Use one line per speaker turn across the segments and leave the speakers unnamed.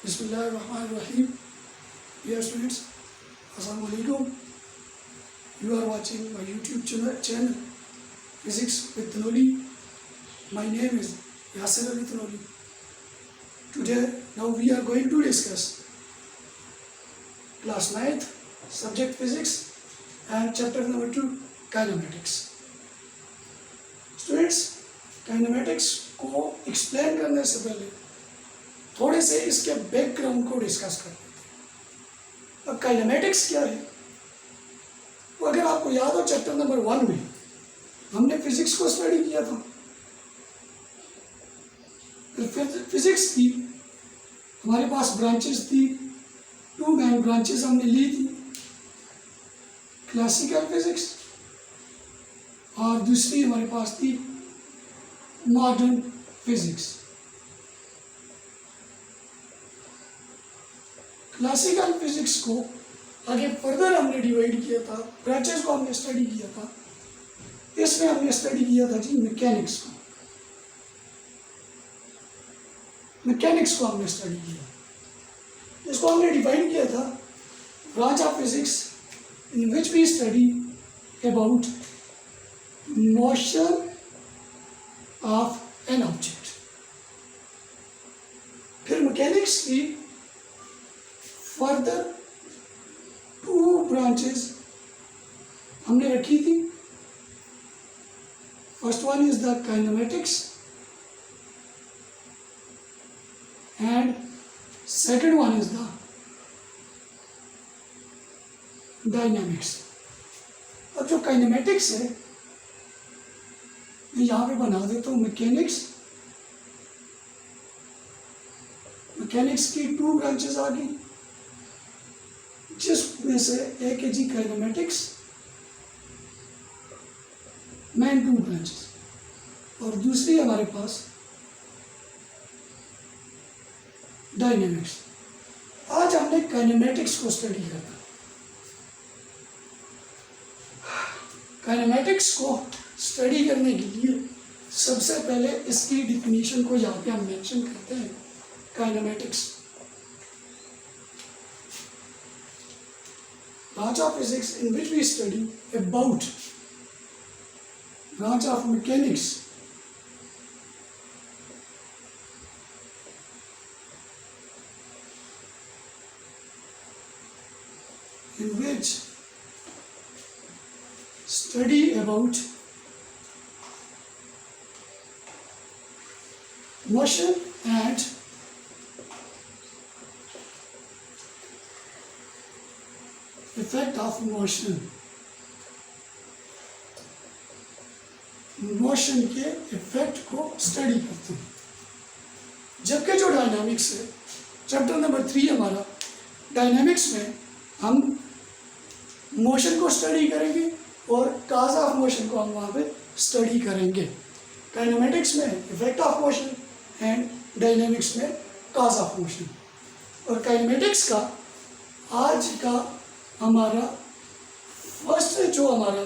Bismillahirrahmanirrahim. Dear students, Assalamu alaikum. You are watching my YouTube channel Physics with Thanoli. My name is Yasir Ali Thanoli. Now we are going to discuss class 9th, subject physics and chapter number 2, kinematics. Students, kinematics को explain करने से पहले थोड़े से इसके background को discuss कर लेते हैं। अब काइनेमेटिक्स क्या है, तो अगर आपको याद हो चैप्टर नंबर 1 में हमने फिजिक्स को स्टडी किया था। फिजिक्स की हमारे पास ब्रांचेस थी, 2 मेन ब्रांचेस हमने ली थी, क्लासिकल फिजिक्स और दूसरी हमारे पास थी मॉडर्न फिजिक्स। क्लासिकल फिजिक्स को आगे फर्दर हमने डिवाइड किया था, ब्रांचेस को हमने स्टडी किया था। इसमें हमने स्टडी किया था जी मैकेनिक्स को, हमने स्टडी किया। इसको हमने डिफाइन किया था branch of physics in which we study about motion of an object. फिर मैकेनिक्स की फर्दर 2 ब्रांचेस हमने रखी थी। First one is the kinematics and second one is the dynamics. अब जो काइनेमेटिक्स है मैं यहाँ पे बना देता हूँ मैकेनिक्स की 2 ब्रांचेस आ गई, जिसमें से एक है जी काइनेमेटिक्स, मेन 2 ब्रांचेस, और दूसरी हमारे पास डायनेमिक्स। आज हमने काइनेमेटिक्स को स्टडी करना। काइनेमेटिक्स को स्टडी करने के लिए सबसे पहले इसकी डिफिनीशन को यहाँ पे हम मेंशन करते हैं। Kinematics branch of physics in which we study about branch of mechanics in which study about motion and effect of motion के इफेक्ट को स्टडी करते हैं। जबकि जो डायनामिक्स है, चैप्टर नंबर 3 हमारा डायनामिक्स में हम मोशन को स्टडी करेंगे और काज ऑफ मोशन को हम वहाँ पे स्टडी करेंगे। काइनेमेटिक्स में effect of motion and dynamics में काज ऑफ मोशन। और काइनेमेटिक्स का आज का हमारा फर्स्ट जो हमारा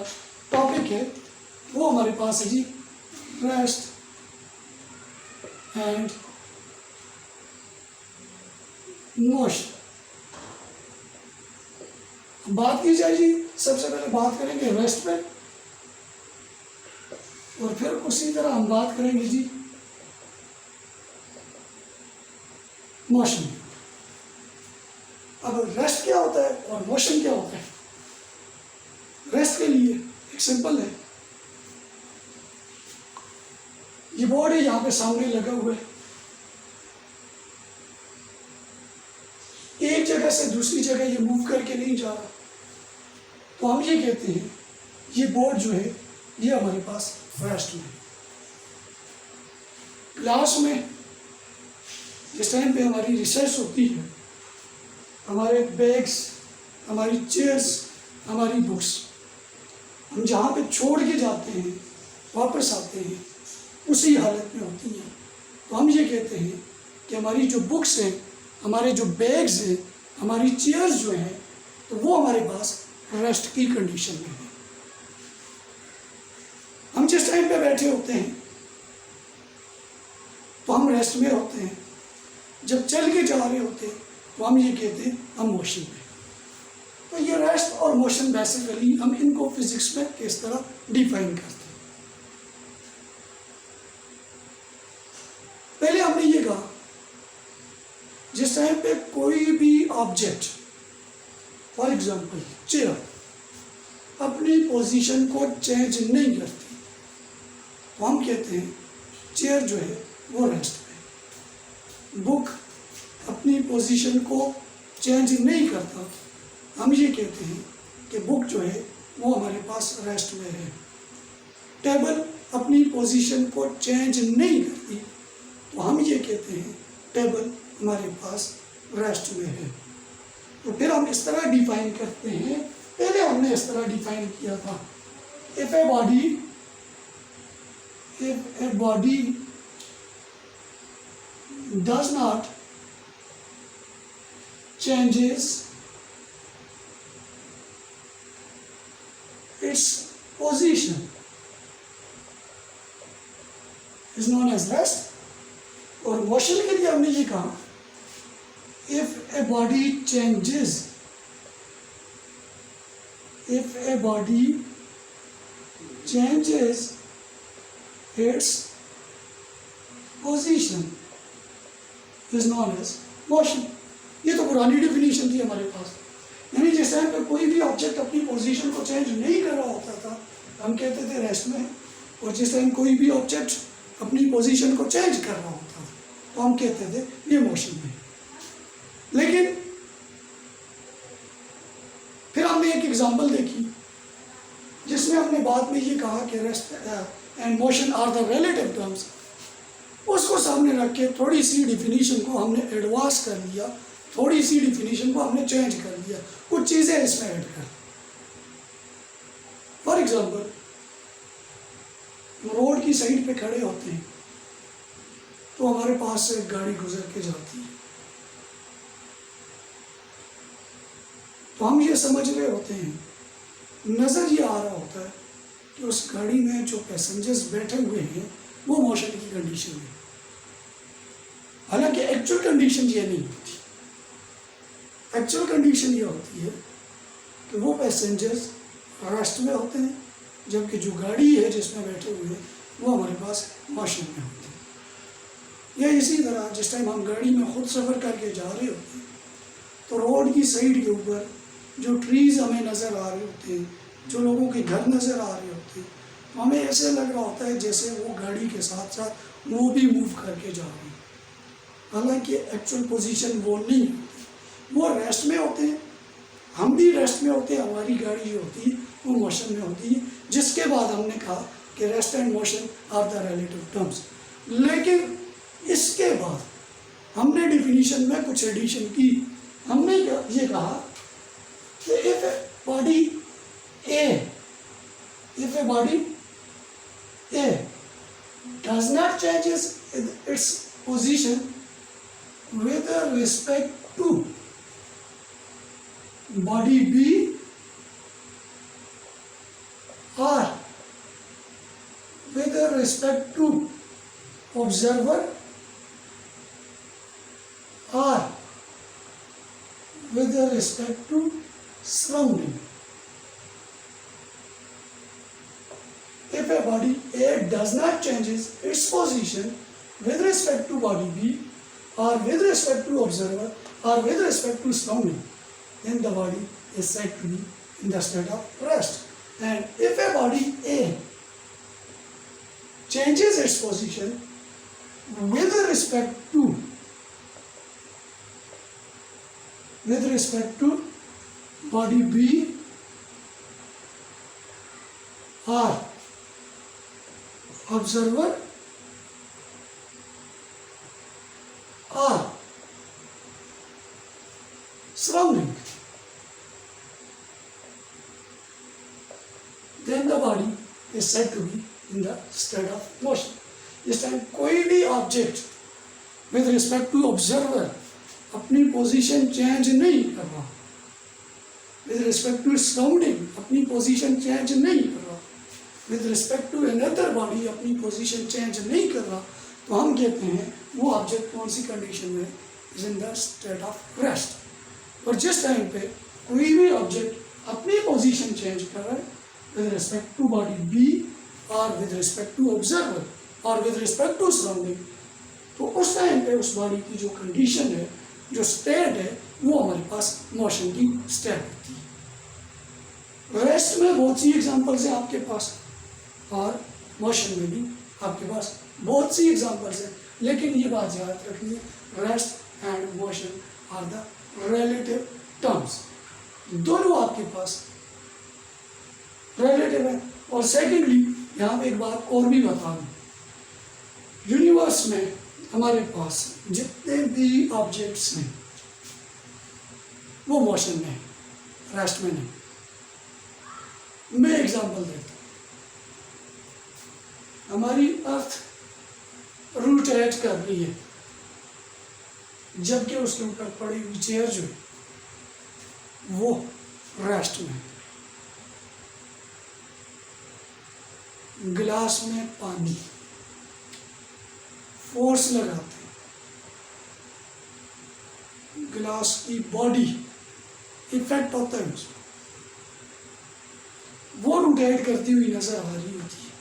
टॉपिक है वो हमारे पास है जी रेस्ट एंड मोशन। बात की जाए जी, सबसे पहले बात करेंगे रेस्ट पे और फिर उसी तरह हम बात करेंगे जी मोशन। अब रेस्ट क्या होता है और मोशन क्या होता है? रेस्ट के लिए एक सिंपल है, ये बोर्ड है यहाँ पे सामने लगा हुआ है। एक जगह से दूसरी जगह ये मूव करके नहीं जा रहा, तो हम ये कहते हैं ये बोर्ड जो है ये हमारे पास रेस्ट में। क्लास में जिस टाइम पे हमारी रिसर्च होती है, हमारे बैग्स, हमारी चेयर्स, हमारी बुक्स हम जहाँ पे छोड़ के जाते हैं वापस आते हैं उसी हालत में होती हैं। तो हम ये कहते हैं कि हमारी जो बुक्स हैं, हमारे जो बैग्स हैं, हमारी चेयर्स जो हैं, तो वो हमारे पास रेस्ट की कंडीशन में है। हम जिस टाइम पे बैठे होते हैं तो हम रेस्ट में होते हैं। जब चल के जा रहे होते हैं तो हम ये कहते हैं हम मोशन में। तो ये रेस्ट और मोशन बेसिकली हम इनको फिजिक्स में किस तरह डिफाइन करते हैं। पहले हमने ये कहा जिस टाइम पे कोई भी ऑब्जेक्ट, फॉर एग्जांपल चेयर, अपनी पोजीशन को चेंज नहीं करती तो हम कहते हैं चेयर जो है वो रेस्ट में। बुक अपनी पोजीशन को चेंज नहीं करता, हम ये कहते हैं कि बुक जो है वो हमारे पास रेस्ट में है। टेबल अपनी पोजीशन को चेंज नहीं करती तो हम ये कहते हैं टेबल हमारे पास रेस्ट में है। तो फिर हम इस तरह डिफाइन करते हैं, पहले हमने इस तरह डिफाइन किया था, if a body does not changes its position is known as rest. और मोशन के लिए हमने ये कहा if a body changes its position is known as motion। ये तो पुरानी डेफिनेशन थी हमारे पास, यानी जिस टाइम पे कोई भी ऑब्जेक्ट अपनी पोजीशन को चेंज नहीं कर रहा होता था हम कहते थे रेस्ट में, और जिस टाइम कोई भी ऑब्जेक्ट अपनी पोजीशन को चेंज कर रहा होता था तो हम कहते थे ये मोशन में। लेकिन फिर हमने एक एग्जांपल देखी जिसमें हमने बाद में ये कहा कि rest and motion are the relative terms. उसको सामने रख के थोड़ी सी डिफिनीशन को हमने एडवांस कर लिया, थोड़ी सी डिफिनीशन को हमने चेंज कर लिया, कुछ चीज़ें इसमें ऐड कर। फॉर एग्जांपल रोड की साइड पे खड़े होते हैं तो हमारे पास से एक गाड़ी गुजर के जाती है तो हम ये समझ रहे होते हैं, नज़र ये आ रहा होता है कि उस गाड़ी में जो पैसेंजर्स बैठे हुए हैं वो मोशन की कंडीशन में, हालांकि एक्चुअल कंडीशन ये नहीं होती। एक्चुअल कंडीशन ये होती है कि वो पैसेंजर्स रेस्ट में होते हैं जबकि जो गाड़ी है जिसमें बैठे हुए हैं वो हमारे पास मोशन में होती है। या इसी तरह जिस टाइम हम गाड़ी में खुद सफ़र करके जा रहे होते हैं तो रोड की साइड के ऊपर जो ट्रीज़ हमें नज़र आ रहे होते हैं, जो लोगों के घर नज़र आ रहे होते हैं, तो हमें ऐसे लग रहा होता है जैसे वो गाड़ी के साथ साथ वो भी मूव करके जा रहे हैं, हालांकि एक्चुअल पोजीशन वो नहीं होती। वो रेस्ट में होते हैं, हम भी रेस्ट में होते हैं, हमारी गाड़ी जो होती है वो मोशन में होती है, जिसके बाद हमने कहा कि rest and motion are the relative terms. लेकिन इसके बाद हमने डिफिनीशन में कुछ एडिशन की। हमने ये कहा कि if a body A does not changes its position with respect to body B or with respect to observer or with respect to surrounding. If a body A does not changes its position with respect to body B or with respect to observer or with respect to surrounding, then the body is said to be in the state of rest. And if a body A changes its position with respect to body B or observer or surrounding, then the body is said to be in the state of motion. इस time कोई भी object with respect to observer अपनी position change नहीं कर रहा, with respect to surrounding अपनी position change नहीं कर रहा, with respect to another body अपनी पोजीशन चेंज नहीं कर रहा, तो हम कहते हैं वो ऑब्जेक्ट कौन सी कंडीशन में is in the state of rest. और जिस टाइम पे कोई भी ऑब्जेक्ट अपनी पोजीशन चेंज कर रहा है with respect to body B और विद रिस्पेक्ट टू ऑब्जर्वर और विद रिस्पेक्ट टू सराउंडिंग, तो उस टाइम पे उस बॉडी की जो कंडीशन है, जो स्टेट है, वो हमारे पास मोशन की स्टेट होती है। रेस्ट में बहुत सी एग्जांपल्स हैं आपके पास और मोशन में भी आपके पास बहुत सी एग्जांपल्स हैं, लेकिन ये बात याद रखनी है, rest and motion are the relative terms. दोनों आपके पास रिलेटिव है। और सेकेंडली यहाँ पे एक बात और भी बता दूँ, यूनिवर्स में हमारे पास जितने भी ऑब्जेक्ट्स हैं वो मोशन में है, रेस्ट में नहीं। मैं एग्जांपल देता हूँ, हमारी अर्थ रोटेट कर रही है, जबकि उसके ऊपर पड़ी हुई चेयर जो है वो रेस्ट में है। गिलास में पानी फोर्स लगाते हैं, गिलास की बॉडी इफेक्ट होता है उसमें, वो रोटेट करती हुई नजर आ रही होती है,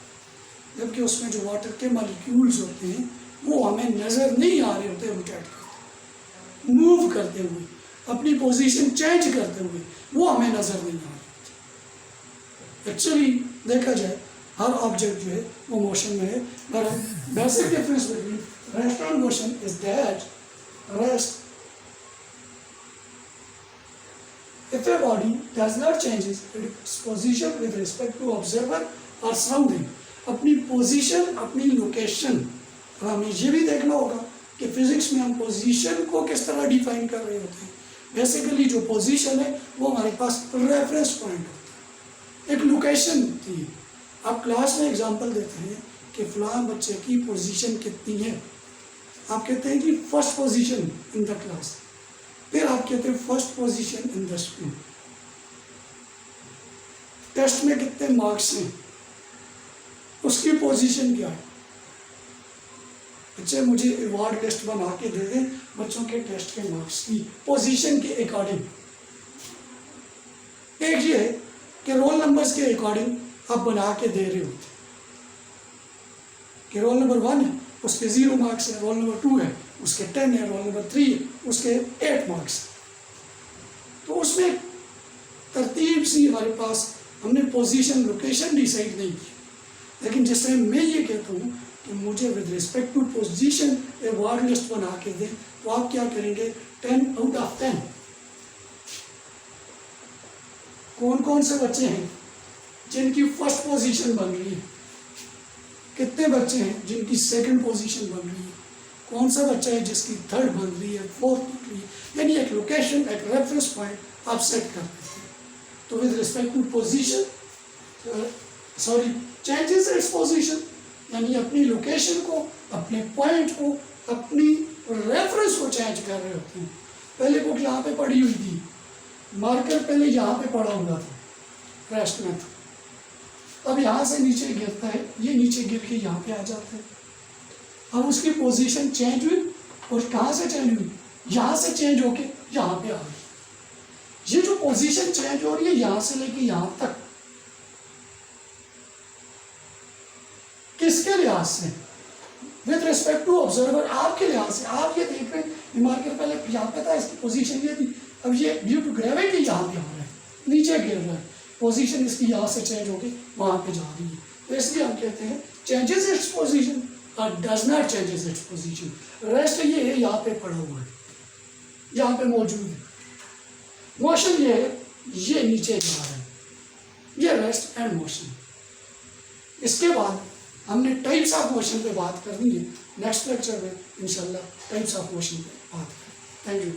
जबकि उसमें जो वाटर के मॉलिक्यूल्स होते हैं वो हमें नजर नहीं आ रहे होते, रोटेट करते, मूव करते हुए, अपनी पोजीशन चेंज करते हुए, वो हमें नजर नहीं आ रहे होते। एक्चुअली देखा जाए हर ऑब्जेक्ट जो है वो मोशन में है, पर basic difference between rest and motion is that rest, if a body does not change its position with respect to observer or surrounding, अपनी पोजीशन, अपनी लोकेशन, और हमें ये भी देखना होगा कि फिजिक्स में हम पोजीशन को किस तरह डिफाइन कर रहे होते हैं। बेसिकली जो पोजीशन है वो हमारे पास रेफरेंस पॉइंट होता है, एक लोकेशन होती है। आप क्लास में एग्जांपल देते हैं कि फलां बच्चे की पोजीशन कितनी है, आप कहते हैं कि first position in the class, फिर आप कहते हैं first position in the school. Test में कितने मार्क्स हैं, उसकी पोजीशन क्या है। बच्चे मुझे अवार्ड लिस्ट बना के दे दें बच्चों के टेस्ट के मार्क्स की पोजीशन के अकॉर्डिंग। एक ये है कि रोल नंबर्स के अकॉर्डिंग आप बना के दे रहे होते कि रोल नंबर 1 है उसके 0 मार्क्स है, रोल नंबर 2 है उसके 10 है, रोल नंबर 3 है उसके 8 मार्क्स। तो उसमें तरतीब सी हमारे पास हमने पोजीशन लोकेशन डिसाइड नहीं की, लेकिन जिस टाइम मैं ये कहता हूँ कि मुझे with respect to position award list बना के दें, तो आप क्या करेंगे 10 आउट ऑफ 10। कौन कौन से बच्चे हैं जिनकी फर्स्ट पोजीशन बन रही है, कितने बच्चे हैं जिनकी सेकंड पोजीशन बन रही है, कौन सा बच्चा है जिसकी थर्ड बन रही है, फोर्थ बन रही है, यानी एक लोकेशन, एक रेफरेंस पॉइंट आप सेट कर देते हैं। तो with respect to position changes its position, यानी अपनी लोकेशन को, अपने पॉइंट को, अपनी रेफरेंस को चेंज कर रहे होते हैं। पहले बुक यहाँ पे पड़ी हुई थी, मार्कर पहले यहाँ पे पड़ा हुआ था, रेस्ट में था, अब यहाँ से नीचे गिरता है, ये नीचे गिर के यहाँ पे आ जाता है। अब उसकी पोजीशन चेंज हुई, और कहाँ से चेंज हुई, यहाँ से चेंज होके यहाँ पे आ गई। ये जो पोजीशन चेंज हो रही है यहाँ से लेके यहाँ तक, किसके लिहाज से, विद रिस्पेक्ट टू ऑब्जर्वर, आपके लिहाज से। आप ये देख रहे हैं मार्कर पहले यहाँ पे था, इसकी पोजीशन ये थी, अब ये ड्यू टू ग्रेविटी यहाँ पे आ रहा है, नीचे गिर रहा है, पोजीशन इसकी यहाँ से चेंज होगी वहाँ पे जा रही है। तो इसलिए हम कहते हैं चेंजेस इट्स पोजीशन और does not changes its position. Rest ये है यहाँ पे पड़ा हुआ है, यहाँ पे मौजूद है। मोशन ये है, ये नीचे जा रहा है, ये रेस्ट एंड मोशन। इसके बाद हमने टाइप्स ऑफ मोशन पे बात करनी है, नेक्स्ट लेक्चर में इंशाल्लाह टाइप्स ऑफ मोशन पे बात करें। Thank you.